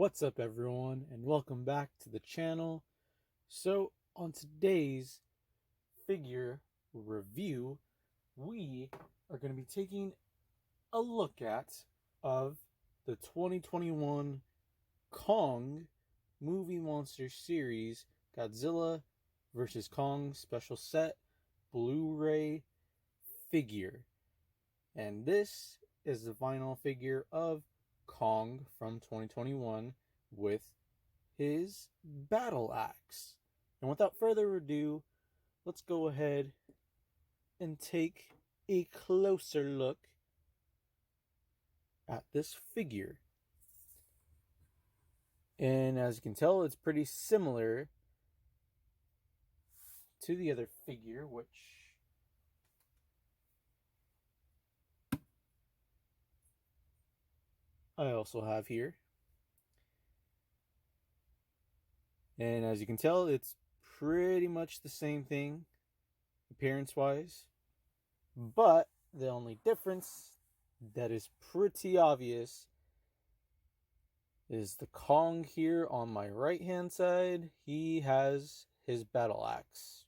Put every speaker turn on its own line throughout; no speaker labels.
What's up everyone, and welcome back to the channel. So on today's figure review, we are going to be taking a look at of the 2021 Kong movie monster series Godzilla vs. Kong special set Blu-ray figure. And this is the final figure of Kong from 2021 with his battle axe. And without further ado, let's go ahead and take a closer look at this figure. And as you can tell, it's pretty similar to the other figure, which I also have here. And as you can tell, it's pretty much the same thing appearance-wise. But the only difference that is pretty obvious is the Kong here on my right hand side. He has his battle axe.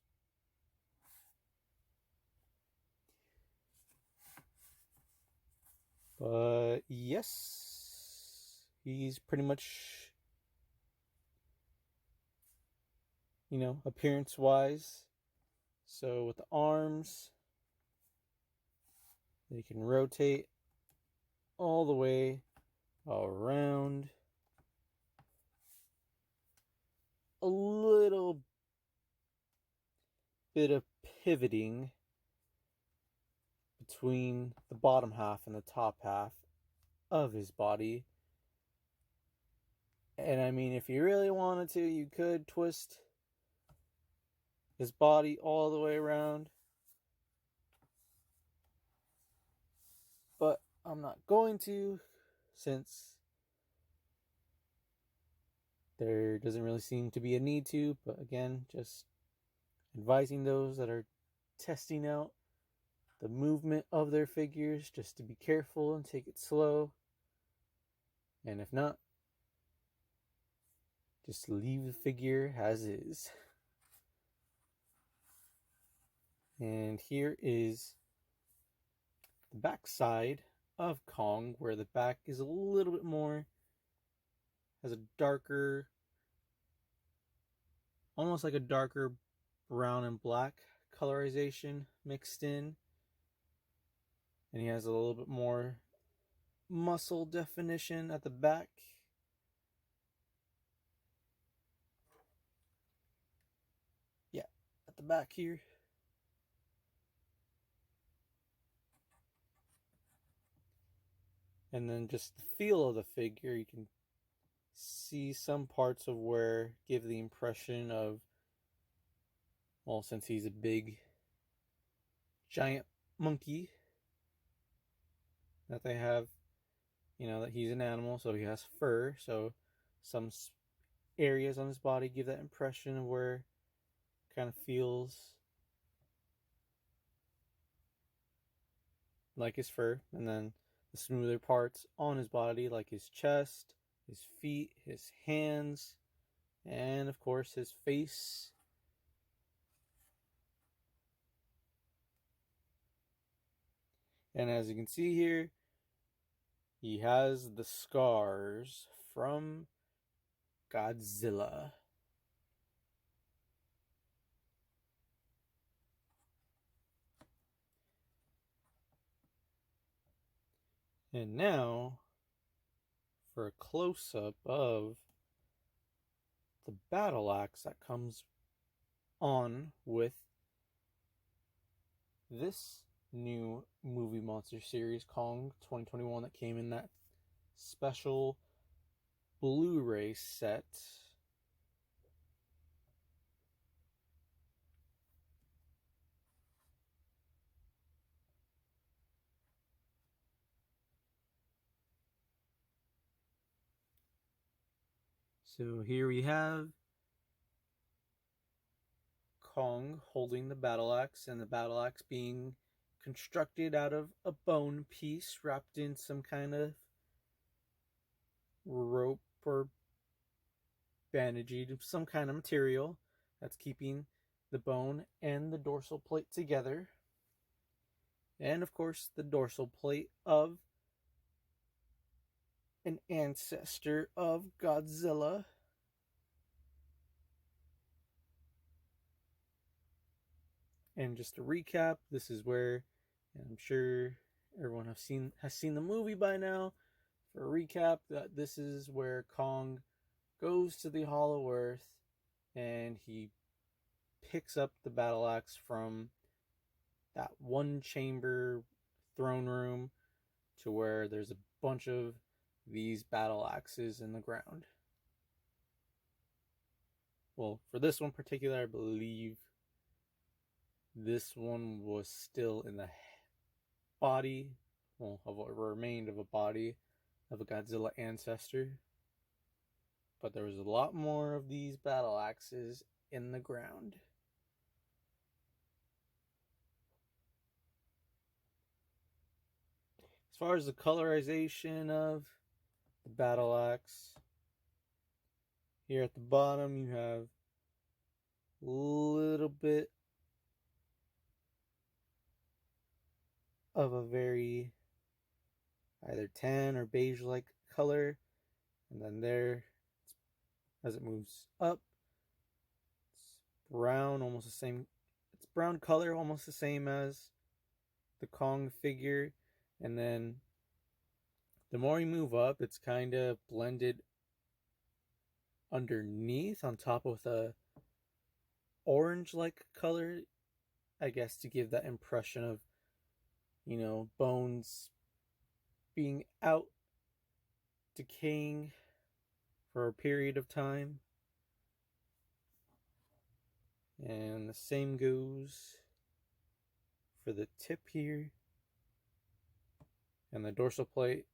But yes, he's pretty much, appearance wise. So with the arms, they can rotate all the way around. A little bit of pivoting between the bottom half and the top half of his body. And I mean, if you really wanted to, you could twist his body all the way around. But I'm not going to, since there doesn't really seem to be a need to. But again, just advising those that are testing out the movement of their figures just to be careful and take it slow. And if not, just leave the figure as is. And here is the back side of Kong, where the back is a little bit more, has a darker, almost like a darker brown and black colorization mixed in. And he has a little bit more muscle definition at the back. Yeah, at the back here. And then just the feel of the figure, you can see some parts of where give the impression of, well, since he's a big giant monkey, that they have, that he's an animal, so he has fur. So some areas on his body give that impression of where it kind of feels like his fur. And then the smoother parts on his body, like his chest, his feet, his hands, and of course his face. And as you can see here, he has the scars from Godzilla. And now, for a close-up of the battle axe that comes on with this new movie monster series, Kong 2021, that came in that special Blu-ray set. So here we have Kong holding the battle axe, and the battle axe being constructed out of a bone piece wrapped in some kind of rope or bandaging, some kind of material that's keeping the bone and the dorsal plate together. And of course, the dorsal plate of an ancestor of Godzilla. And just to recap, this is where, and I'm sure everyone has seen the movie by now. For a recap, that this is where Kong goes to the Hollow Earth and he picks up the battle axe from that one chamber throne room to where there's a bunch of these battle axes in the ground. Well, for this one particular, I believe this one was still in the body, well, of what remained of a body of a Godzilla ancestor. But there was a lot more of these battle axes in the ground. As far as the colorization of the battle axe, here at the bottom you have a little bit of a very either tan or beige like color, and then there, as it moves up, it's brown, almost the same, it's brown color, almost the same as the Kong figure. And then the more you move up, it's kind of blended underneath on top of a orange like color, I guess, to give that impression of, you know, bones being out decaying for a period of time. And the same goes for the tip here and the dorsal plate.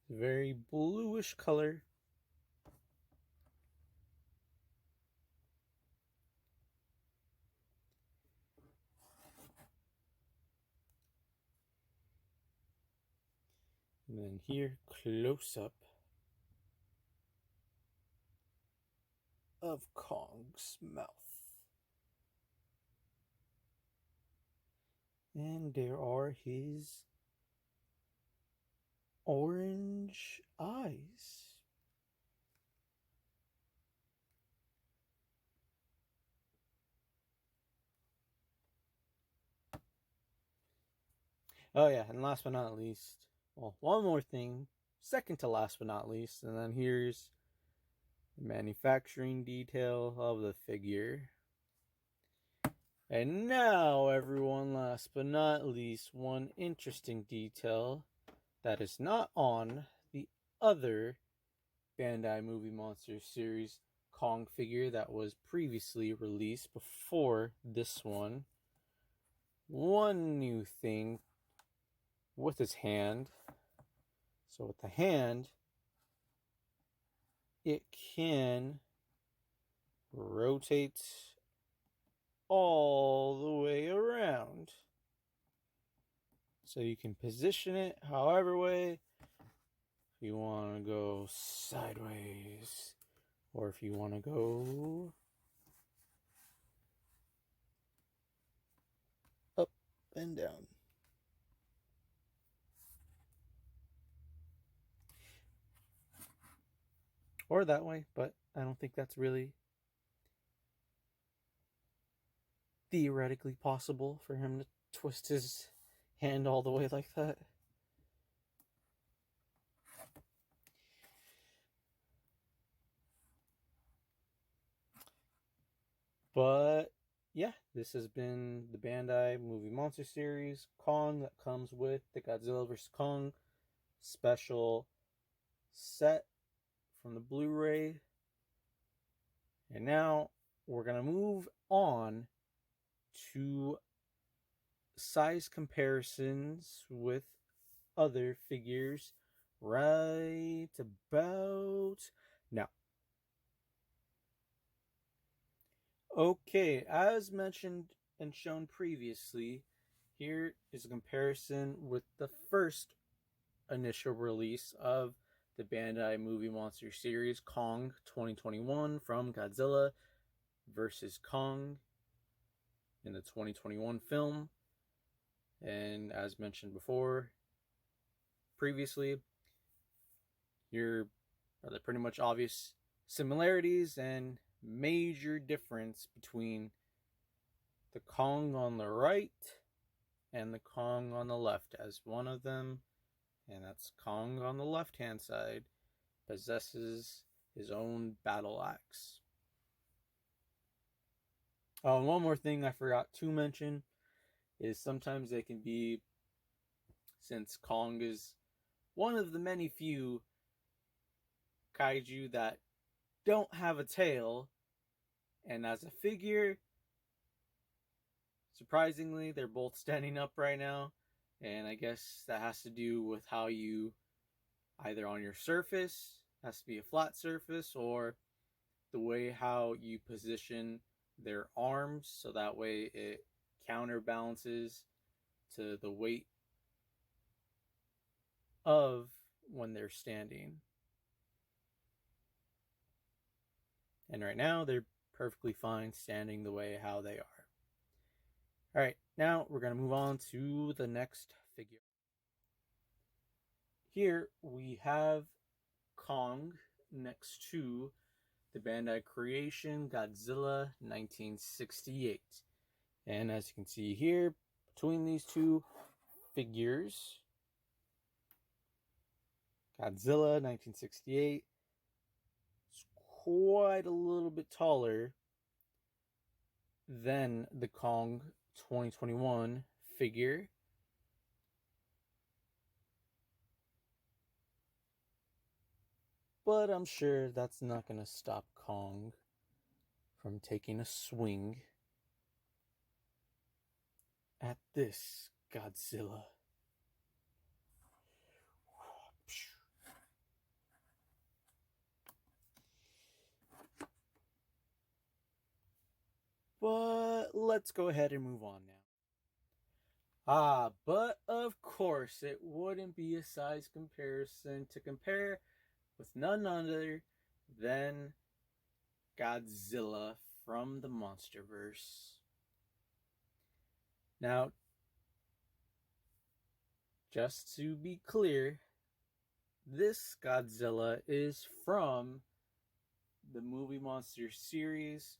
Very bluish color. And then here, close up of Kong's mouth. And there are his orange eyes. Oh yeah, and last but not least, well, one more thing, second to last but not least, and then here's the manufacturing detail of the figure. And now, everyone, last but not least, one interesting detail that is not on the other Bandai Movie Monsters series Kong figure that was previously released before this one. One new thing with his hand. So with the hand, it can rotate all the way around. So you can position it however way. If you want to go sideways, or if you want to go up and down. Or that way, but I don't think that's really theoretically possible for him to twist his hand all the way like that. But yeah, this has been the Bandai Movie Monster Series Kong that comes with the Godzilla vs. Kong special set from the Blu-ray. And now we're going to move on to size comparisons with other figures right about now. Okay, as mentioned and shown previously, here is a comparison with the first initial release of the Bandai movie monster series Kong 2021 from Godzilla versus Kong in the 2021 film. And as mentioned previously, here are the pretty much obvious similarities and major difference between the Kong on the right and the Kong on the left, as one of them, and that's Kong on the left-hand side, possesses his own battle axe. Oh, and one more thing I forgot to mention is sometimes they can be, since Kong is one of the many few kaiju that don't have a tail, and as a figure, surprisingly, they're both standing up right now, and I guess that has to do with how you, either on your surface, has to be a flat surface, or the way how you position their arms, so that way it counterbalances to the weight of when they're standing. And right now, they're perfectly fine standing the way how they are. Alright, now we're going to move on to the next figure. Here we have Kong next to the Bandai creation Godzilla 1968. And as you can see here, between these two figures, Godzilla 1968 is quite a little bit taller than the Kong 2021 figure. But I'm sure that's not going to stop Kong from taking a swing at this Godzilla. But let's go ahead and move on now. But of course, it wouldn't be a size comparison to compare with none other than Godzilla from the Monsterverse. Now, just to be clear, this Godzilla is from the movie monster series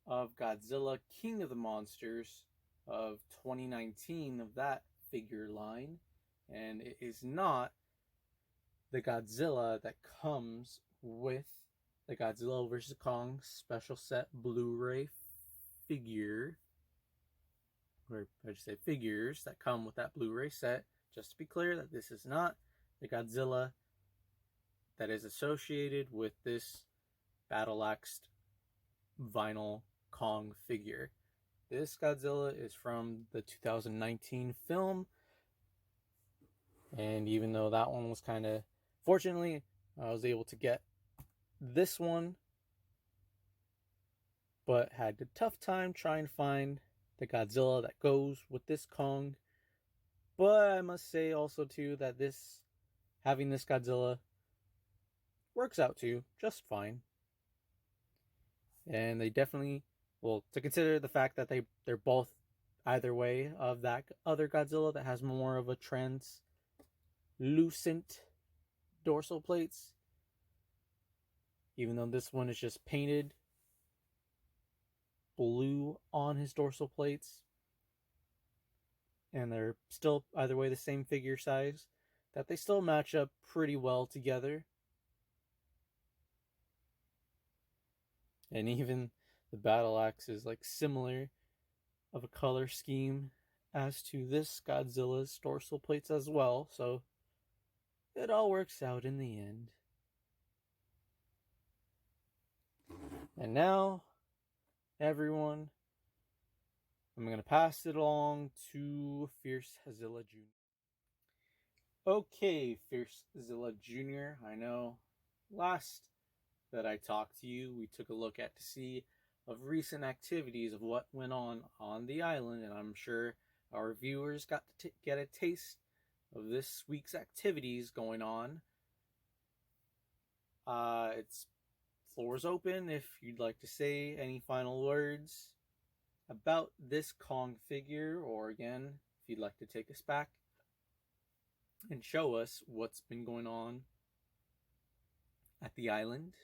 of Godzilla King of the Monsters of 2019 of that figure line, and it is not the Godzilla that comes with the Godzilla vs. Kong special set Blu-ray figure, or I should say figures that come with that Blu-ray set. Just to be clear that this is not the Godzilla that is associated with this battle-axed vinyl Kong figure. This Godzilla is from the 2019 film, and even though that one was kind of, fortunately, I was able to get this one, but had a tough time trying to find the Godzilla that goes with this Kong. But I must say also too that having this Godzilla works out too just fine. And they definitely, well, to consider the fact that they're both either way of that other Godzilla that has more of a translucent dorsal plates, even though this one is just painted blue on his dorsal plates, and they're still either way the same figure size, that they still match up pretty well together. And even the battle axe is like similar of a color scheme as to this Godzilla's dorsal plates as well, so it all works out in the end. And now, everyone, I'm going to pass it along to Fiercezilla Jr. Okay, Fiercezilla Jr., I know last that I talked to you, we took a look at to see of recent activities of what went on the island, and I'm sure our viewers got to get a taste of this week's activities going on It's floor's open if you'd like to say any final words about this Kong figure, or again, if you'd like to take us back and show us what's been going on at the island